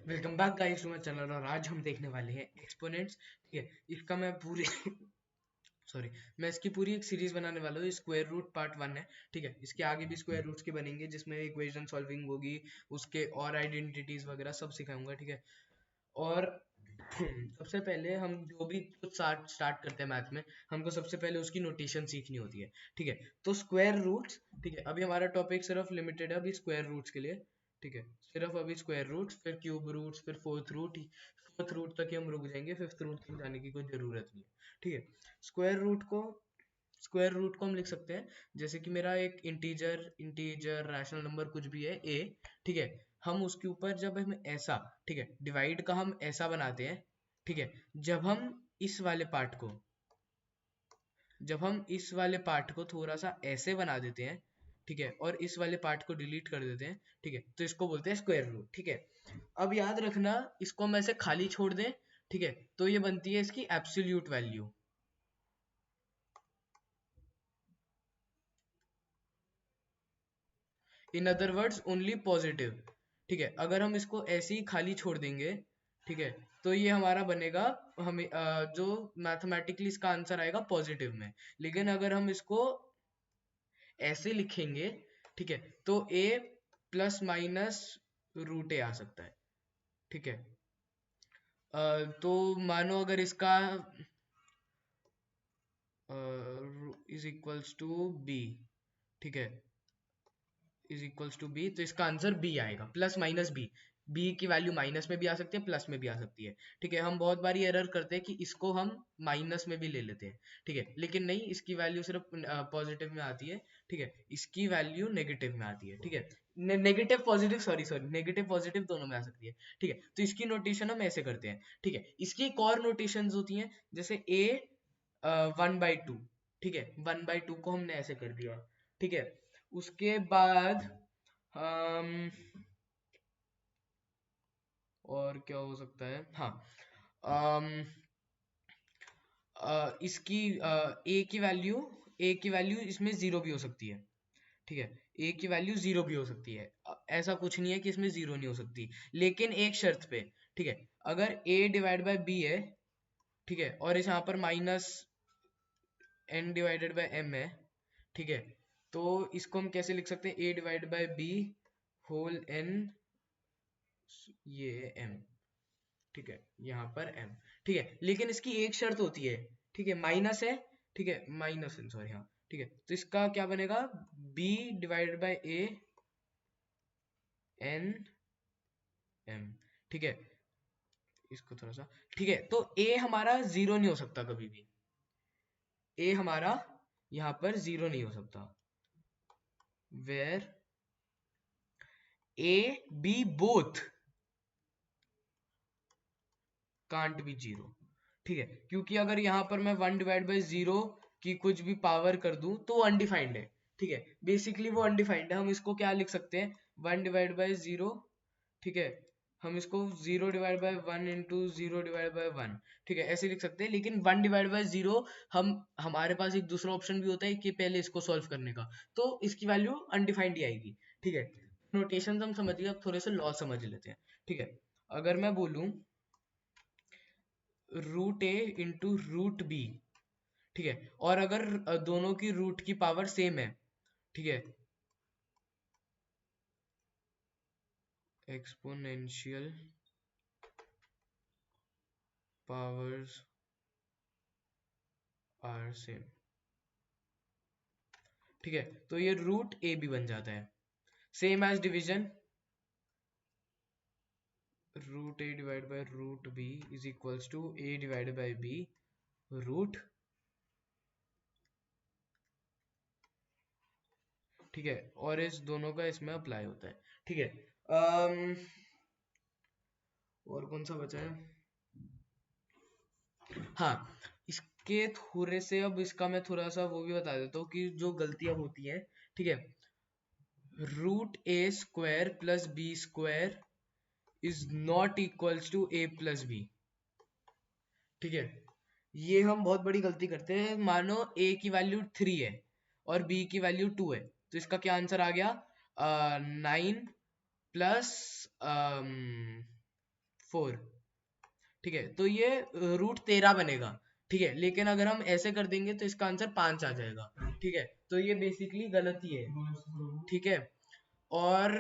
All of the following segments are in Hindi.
Welcome back guys to my channel. और आज हम देखने वाले हैं एक्सपोनेंट्स। ठीक है, इसका मैं पूरी सॉरी, मैं इसकी पूरी एक सीरीज बनाने वाला हूँ। स्क्वायर रूट पार्ट 1 है। ठीक है, इसके आगे भी स्क्वायर रूट्स के बनेंगे जिसमें इक्वेशन सॉल्विंग होगी, उसके और आइडेंटिटीज वगैरह सब सिखाऊंगा। ठीक है, और सबसे पहले हम जो भी कुछ स्टार्ट करते हैं मैथ में, हमको सबसे पहले उसकी नोटेशन सीखनी होती है। ठीक है, तो स्क्वायर रूट्स। ठीक है, अभी हमारा टॉपिक सिर्फ लिमिटेड है अभी स्क्वायर रूट्स के लिए। ठीक है, सिर्फ अभी स्क्वायर रूट्स, फिर क्यूब रूट्स, फिर फोर्थ रूट तक ही हम रुक जाएंगे। फिफ्थ रूट तक जाने की कोई जरूरत नहीं है। ठीक है, स्क्वायर रूट को स्क्वायर रूट को हम लिख सकते हैं जैसे कि मेरा एक इंटीजर रैशनल नंबर कुछ भी है ए। ठीक है, हम उसके ऊपर जब हम ऐसा, ठीक है, डिवाइड का हम ऐसा बनाते हैं। ठीक है, जब हम इस वाले पार्ट को जब हम इस वाले पार्ट को थोड़ा सा ऐसे बना देते हैं, ठीक है, और इस वाले पार्ट को डिलीट कर देते हैं, ठीक है, तो इसको बोलते हैं स्क्वायर रूट। ठीक है, अब याद रखना, इसको हम ऐसे खाली छोड़ दें, ठीक है, तो ये बनती है इसकी absolute value. In other words only positive. ठीक है, अगर हम इसको ऐसे ही खाली छोड़ देंगे, ठीक है, तो ये हमारा बनेगा, हमें जो मैथमेटिकली इसका आंसर आएगा पॉजिटिव में। लेकिन अगर हम इसको ऐसे लिखेंगे, ठीक है, तो ए प्लस माइनस रूट ए आ सकता है। ठीक है, तो मानो अगर इसका इज इक्वल्स टू बी, ठीक है, इज इक्वल्स टू बी, तो इसका आंसर बी आएगा, प्लस माइनस बी। बी की वैल्यू माइनस में भी आ सकती है, प्लस में भी आ सकती है। ठीक है, हम बहुत बारी एरर करते हैं कि इसको हम माइनस में भी ले लेते हैं। ठीक है, लेकिन नहीं, इसकी वैल्यू सिर्फ पॉजिटिव में आती है। ठीक है, इसकी वैल्यू नेगेटिव में आती है। ठीक है, negative positive, sorry sorry, negative positive दोनों में आ सकती है। ठीक है, तो इसकी नोटेशन हम ऐसे करते हैं। ठीक है, इसकी एक और नोटेशन होती है, जैसे ए 1/2। ठीक है, 1/2 को हमने ऐसे कर दिया। ठीक है, उसके बाद हम और क्या हो सकता है, हाँ, अम, इसकी ए की वैल्यू इसमें जीरो भी हो सकती है। ठीक है, ए की वैल्यू जीरो भी हो सकती है। ऐसा कुछ नहीं है कि इसमें जीरो नहीं हो सकती, लेकिन एक शर्त पे। ठीक है, अगर ए डिवाइड बाय बी है, ठीक है, और इस यहाँ पर minus N divided by M है, ठीक है, तो इसको हम कैसे लिख सकते हैं, A divide by B whole N, ये एम। ठीक है, यहाँ पर एम। ठीक है, लेकिन इसकी एक शर्त होती है। ठीक है, माइनस है, ठीक है, माइनस एन, सॉरी, हाँ। ठीक है, तो इसका क्या बनेगा, B divided by A N M. ठीक है, इसको थोड़ा सा, ठीक है, तो ए हमारा जीरो नहीं हो सकता कभी भी। ए हमारा यहाँ पर जीरो नहीं हो सकता, where A B both can't be zero. ठीक है, क्योंकि अगर यहाँ पर मैं 1/0 की कुछ भी पावर कर दूं तो वो अनडिफाइंड है। ठीक है, बेसिकली वो अनडिफाइंड है। हम इसको क्या लिख सकते हैं, 1/0। ठीक है, हम इसको 0/1 इंटू 0/1, ठीक है, ऐसे लिख सकते हैं। लेकिन 1/0 हम हमारे पास एक दूसरा ऑप्शन भी होता है कि पहले इसको सॉल्व करने का, तो इसकी वैल्यू अनडिफाइंड ही आएगी। ठीक है, नोटेशन हम समझ गए, अब थोड़े से लॉ समझ लेते हैं। ठीक है, अगर मैं बोलूं रूट ए इंटू रूट बी, ठीक है, और अगर दोनों की रूट की पावर सेम है, ठीक है, एक्सपोनेंशियल पावर्स आर सेम, ठीक है, तो ये रूट ए भी बन जाता है। Same as division, root A divide by root B is equals to A divide by B root. ठीक है, और इस दोनों का इसमें अप्लाई होता है। ठीक है, और कौन सा बचा है, हाँ, इसके थोड़े से, अब इसका मैं थोड़ा सा वो भी बता देता हूँ कि जो गलतियां होती हैं। ठीक है, root A square plus B square is not equals to A plus B. ठीक है, ये हम बहुत बड़ी गलती करते हैं। मानो ए की वैल्यू 3 है और बी की वैल्यू 2 है, तो इसका क्या आंसर आ गया, 9 प्लस 4, ठीक है, तो ये रूट 13 बनेगा, ठीक है, लेकिन अगर हम ऐसे कर देंगे तो इसका आंसर 5 आ जाएगा, ठीक है, तो ये बेसिकली गलती है, ठीक है। और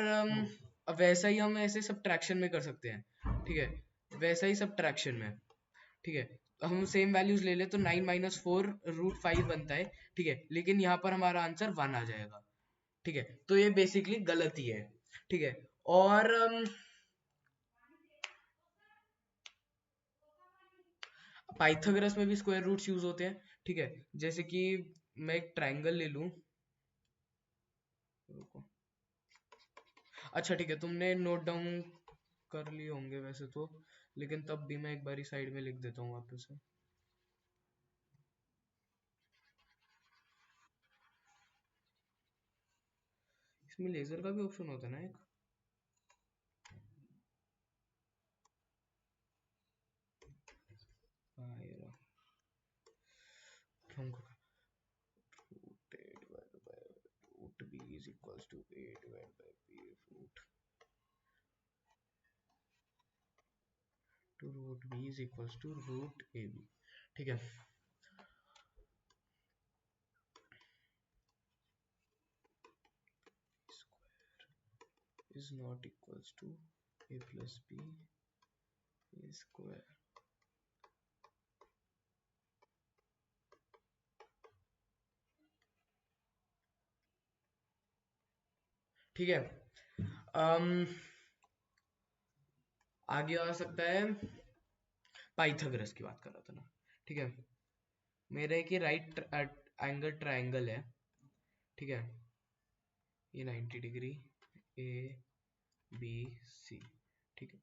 वैसा ही हम ऐसे सब्ट्रैक्शन में कर सकते हैं, ठीक है, वैसा ही सब्ट्रैक्शन में, ठीक है, हम सेम वैल्यूज ले ले तो 9 माइनस 4 रूट 5 बनता है, ठीक है, लेकिन यहाँ पर हमारा आंसर 1 आ जाएगा, ठीक है, तो ये बेसिकली गलती है, ठीक है। और पाइथागोरस में भी स्क्वायर रूट्स यूज होते हैं, ठीक है, जैसे कि मैं एक ट्रायंगल ले लूं, रुको, अच्छा ठीक है, तुमने नोट डाउन कर लिए होंगे वैसे तो, लेकिन तब भी मैं एक बारी साइड में लिख देता हूँ वापस से। इसमें लेजर का भी ऑप्शन होता है ना एक, हाँ ये रहा, हमको root a divided by root b is equals to a divided by b root to root b is equals to root ab, ठीक है। is not equals to a plus b square, ठीक है। आगे आ सकता है, पाइथागोरस की बात कर रहा था ना, ठीक है, मेरा एक ही राइट एंगल ट्रायंगल है, ठीक है, ये 90 डिग्री ए बी सी, ठीक है,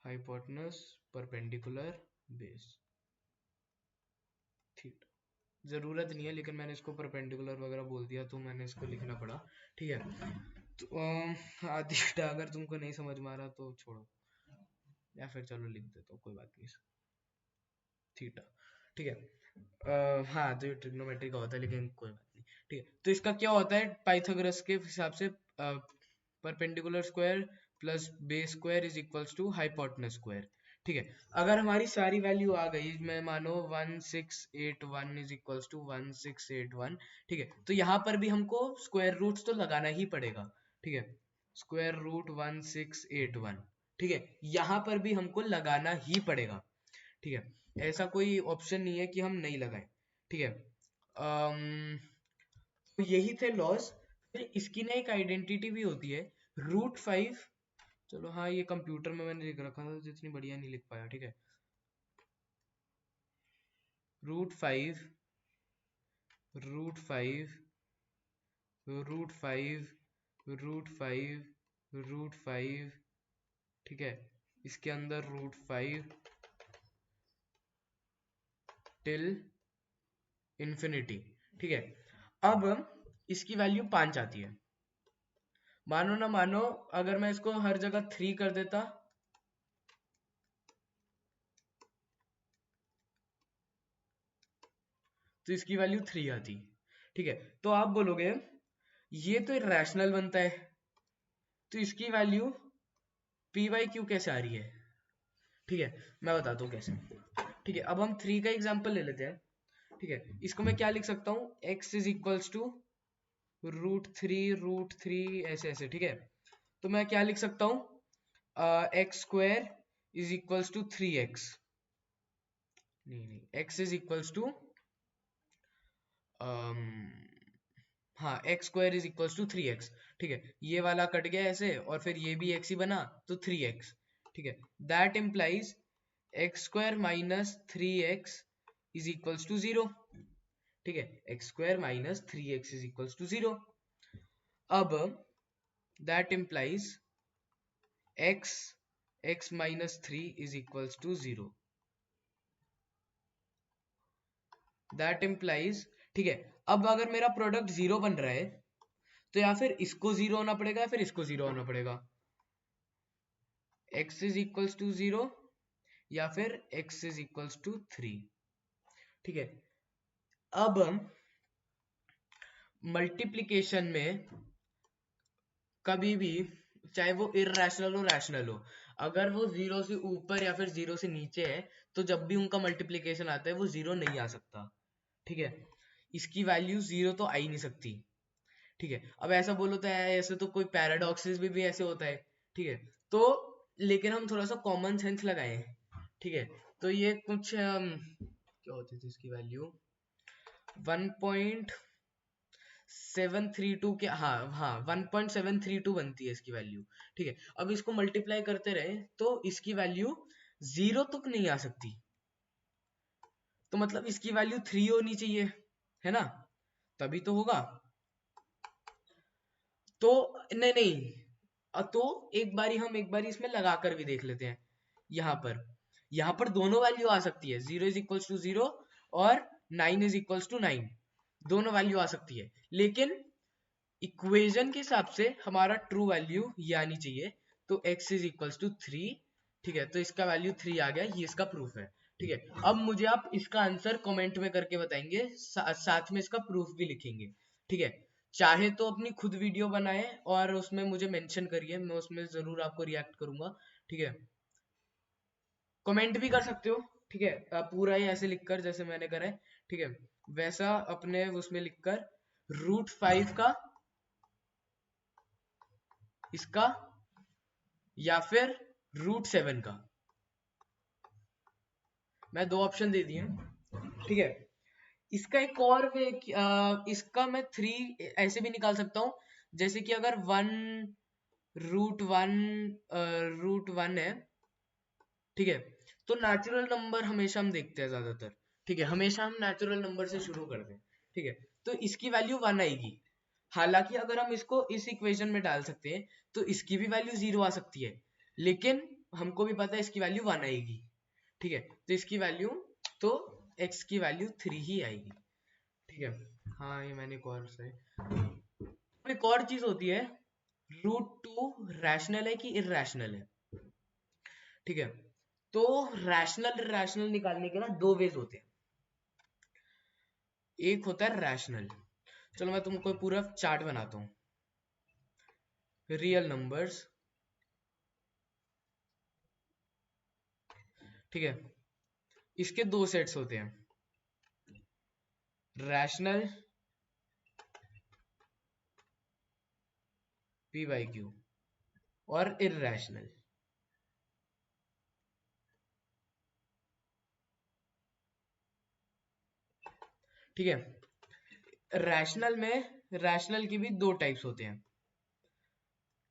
हाइपोटेनस परपेंडिकुलर बेस थीटा, जरूरत नहीं है लेकिन मैंने इसको परपेंडिकुलर वगैरह बोल दिया तो मैंने इसको लिखना पड़ा, ठीक है। तो आदित्य अगर तुमको नहीं समझ में आ रहा तो छोड़ो, या फिर चलो लिख देता हूँ, कोई बात नहीं, थीटा, ठीक है। हाँ तो ये ट्रिग्नोमेट्री का होता है लेकिन कोई बात नहीं, ठीक है, तो इसका क्या होता है पाइथागोरस के हिसाब से, perpendicular square plus base square is equals to hypotenuse square, ठीक है। अगर हमारी सारी वैल्यू आ गई, मैं मानो 1681 इज इक्वल्स टू 1681, ठीक है, तो यहाँ पर भी हमको स्क्वायर रूट्स तो लगाना ही पड़ेगा, ठीक है, स्क्वायर रूट 1681, ठीक है, यहाँ पर भी हमको लगाना ही पड़ेगा, ठीक है, ऐसा कोई ऑप्शन नहीं है कि हम नहीं लगाएं, ठीक है। तो यही थे लॉस। फिर इसकी ना एक आइडेंटिटी भी होती है, रूट 5, चलो हाँ ये कंप्यूटर में मैंने लिख रखा था जितनी बढ़िया नहीं लिख पाया, ठीक है, root 5 root 5 root 5 root 5 root 5, ठीक है, इसके अंदर रूट 5 टिल इंफिनिटी, ठीक है। अब इसकी वैल्यू 5 आती है, मानो ना मानो अगर मैं इसको हर जगह 3 कर देता, तो इसकी वैल्यू 3 आती, ठीक है, तो आप बोलोगे ये तो रैशनल बनता है, तो इसकी वैल्यू पी वाई क्यू कैसे आ रही है, ठीक है, मैं बताता हूँ कैसे, ठीक है। अब हम 3 का एग्जांपल ले लेते हैं, ठीक है, इसको मैं क्या लिख सकता हूँ, x is equals to root three ऐसे ऐसे, ठीक है, तो मैं क्या लिख सकता हूँ, X square is equals to 3x, नहीं x इज इक्वल्स टू, हाँ X square is equals to 3x, ठीक है, ये वाला कट गया ऐसे और फिर ये भी x ही बना तो 3x, ठीक है, that implies X square minus 3x is equals to 0, ठीक है, X square minus 3x is equals to 0। अब that implies x minus 3 is equals to 0, that implies, ठीक है। अब अगर मेरा प्रोडक्ट 0 बन रहा है तो या फिर इसको 0 होना पड़ेगा या फिर इसको 0 होना पड़ेगा, x इज इक्वल्स टू 0 या फिर x इज इक्वल्स टू 3, ठीक है। अब मल्टीप्लिकेशन में कभी भी, चाहे वो इररेशनल हो रैशनल हो, अगर वो जीरो से ऊपर या फिर जीरो से नीचे है तो जब भी उनका मल्टीप्लीकेशन आता है वो जीरो नहीं आ सकता, ठीक है। इसकी वैल्यू जीरो तो आ ही नहीं सकती, ठीक है। अब ऐसा बोलो तो ऐसे तो कोई पैराडॉक्सिस भी ऐसे होता है, ठीक है। तो लेकिन हम थोड़ा सा कॉमन सेंस लगाए, ठीक है। तो ये कुछ क्या होती थी इसकी वैल्यू 1.732 के, हाँ हाँ 1.732 बनती है इसकी वैल्यू, ठीक है। अब इसको मल्टीप्लाई करते रहे तो इसकी वैल्यू जीरो तक नहीं आ सकती, तो मतलब इसकी वैल्यू 3 होनी चाहिए, है ना, तभी तो होगा। तो नहीं नहीं, तो एक बारी इसमें लगा कर भी देख लेते हैं। यहाँ पर दोनों वैल्यू आ सकती है, 0 इज इक्वल्स टू 0 और 9 इज इक्वल्स टू 9, दोनों वैल्यू आ सकती है। लेकिन इक्वेशन के हिसाब से हमारा ट्रू वैल्यू ये आनी चाहिए, तो x इज इक्वल्स टू 3, ठीक है। तो इसका वैल्यू 3 आ गया, ये इसका प्रूफ है, ठीक है। अब मुझे आप इसका आंसर कमेंट में करके बताएंगे, साथ में इसका प्रूफ भी लिखेंगे, ठीक है। चाहे तो अपनी खुद वीडियो बनाए और उसमें मुझे मेंशन करिए, मैं उसमें जरूर आपको रिएक्ट करूंगा, ठीक है। कमेंट भी कर सकते हो, ठीक है, पूरा ही ऐसे लिखकर जैसे मैंने करा है, ठीक है, वैसा अपने उसमें लिखकर √5 का, इसका, या फिर √7 का, मैं दो ऑप्शन दे दिए, ठीक है। इसका एक और वे, इसका मैं 3 ऐसे भी निकाल सकता हूँ, जैसे कि अगर √1 √1 है, ठीक है। तो नेचुरल नंबर हमेशा हम देखते हैं ज्यादातर, ठीक है, हमेशा हम नेचुरल नंबर से शुरू करते हैं, ठीक है। तो इसकी वैल्यू 1 आएगी। हालांकि अगर हम इसको इस इक्वेशन में डाल सकते हैं तो इसकी भी वैल्यू 0 आ सकती है, लेकिन हमको भी पता है इसकी वैल्यू 1 आएगी, ठीक है। तो इसकी वैल्यू, तो x की वैल्यू 3 ही आएगी, ठीक है। हाँ ये मैंने एक और से, एक और चीज होती है, √2 रैशनल है कि इरैशनल है, ठीक है। तो रैशनल इरैशनल निकालने के ना दो वेज होते हैं, एक होता है रैशनल, चलो मैं तुमको पूरा चार्ट बनाता हूँ, रियल नंबर्स, ठीक है। इसके दो सेट्स होते हैं, रैशनल p/q और इरैशनल, ठीक है। रैशनल की भी दो टाइप्स होते हैं,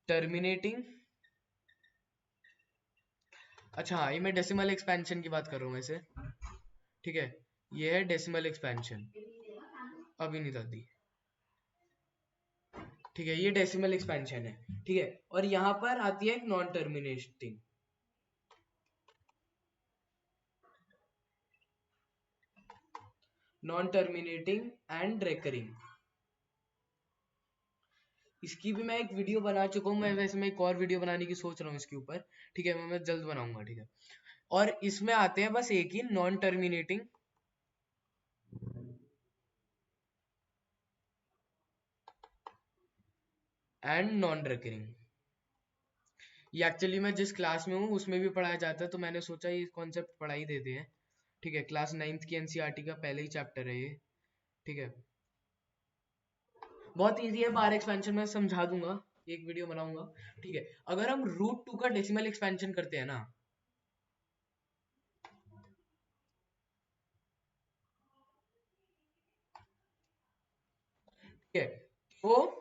टर्मिनेटिंग, अच्छा हाँ ये मैं डेसिमल एक्सपेंशन की बात कर रहा हूँ वैसे, ठीक है। ये है डेसिमल एक्सपेंशन, अभी नहीं दादी, ठीक है, ये डेसिमल एक्सपेंशन है, ठीक है। और यहाँ पर आती है एक नॉन टर्मिनेटिंग, एंड रेकरिंग। इसकी भी मैं एक वीडियो बना चुका हूँ, मैं वैसे मैं एक और वीडियो बनाने की सोच रहा हूँ इसके ऊपर, ठीक है, मैं जल्द बनाऊंगा, ठीक है। और इसमें आते हैं बस एक ही, non terminating and non recurring. ये एक्चुअली मैं जिस क्लास में हूँ उसमें भी पढ़ाया जाता है, तो मैंने सोचा ये कॉन्सेप्ट पढ़ा ही देते हैं, ठीक है। क्लास 9th की एनसीईआरटी का पहले ही चैप्टर है ये, ठीक है। बहुत इजी है, बार एक्सपेंशन में समझा दूंगा, एक वीडियो बनाऊंगा, ठीक है। अगर हम √2 का डेसिमल एक्सपेंशन करते हैं ना, ठीक है, वो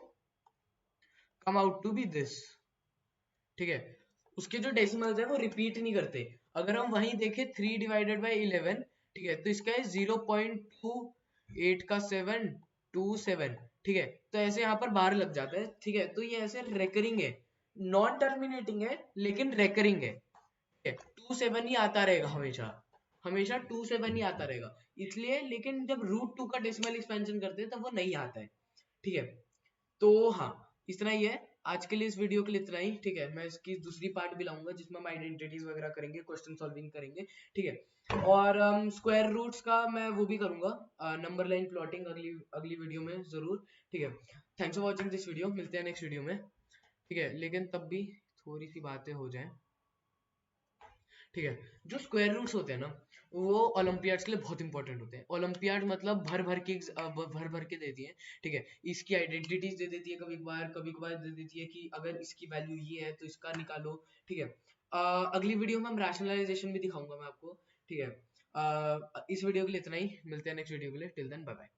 come out to be this, ठीक है। उसके जो डेसिमल्स है वो रिपीट नहीं करते। अगर हम वहीं देखें 3/11, ठीक है, तो इसका है 0.28 का 727, ठीक है। तो ऐसे यहाँ पर बार लग जाता है, ठीक है। तो ये ऐसे रेकरिंग है, नॉन टर्मिनेटिंग है लेकिन रेकरिंग है, 27 ही आता रहेगा हमेशा, हमेशा 27 ही आता रहेगा, इसलिए। लेकिन जब √2 का डेसिमल एक्सपेंशन करते हैं तब वो नहीं आता है, ठीक है। तो हाँ इतना ही है आज के लिए, इस वीडियो के लिए इतना ही, ठीक है। मैं इसकी दूसरी पार्ट भी लाऊंगा जिसमें हम आइडेंटिटीज वगैरह करेंगे, क्वेश्चन सॉल्विंग करेंगे, ठीक है। और स्क्वायर रूट्स का मैं वो भी करूंगा, नंबर लाइन प्लॉटिंग, अगली अगली वीडियो में जरूर, ठीक है। Thanks for watching this video, मिलते हैं नेक्स्ट वीडियो में, ठीक है। लेकिन तब भी थोड़ी सी बातें हो जाएं, ठीक है। जो स्क्वायर रूट्स होते हैं ना, वो ओलंपियाड्स के लिए बहुत इंपॉर्टेंट होते हैं। ओलंपियाड मतलब भर भर के देती है, ठीक है। इसकी आइडेंटिटीज दे देती है, कभी कभार दे देती है कि अगर इसकी वैल्यू ये है तो इसका निकालो, ठीक है। अगली वीडियो में हम रैशनलाइजेशन भी दिखाऊंगा मैं आपको, ठीक है। इस वीडियो के लिए इतना ही, मिलते हैं नेक्स्ट वीडियो के लिए, टिल देन बाय बाय।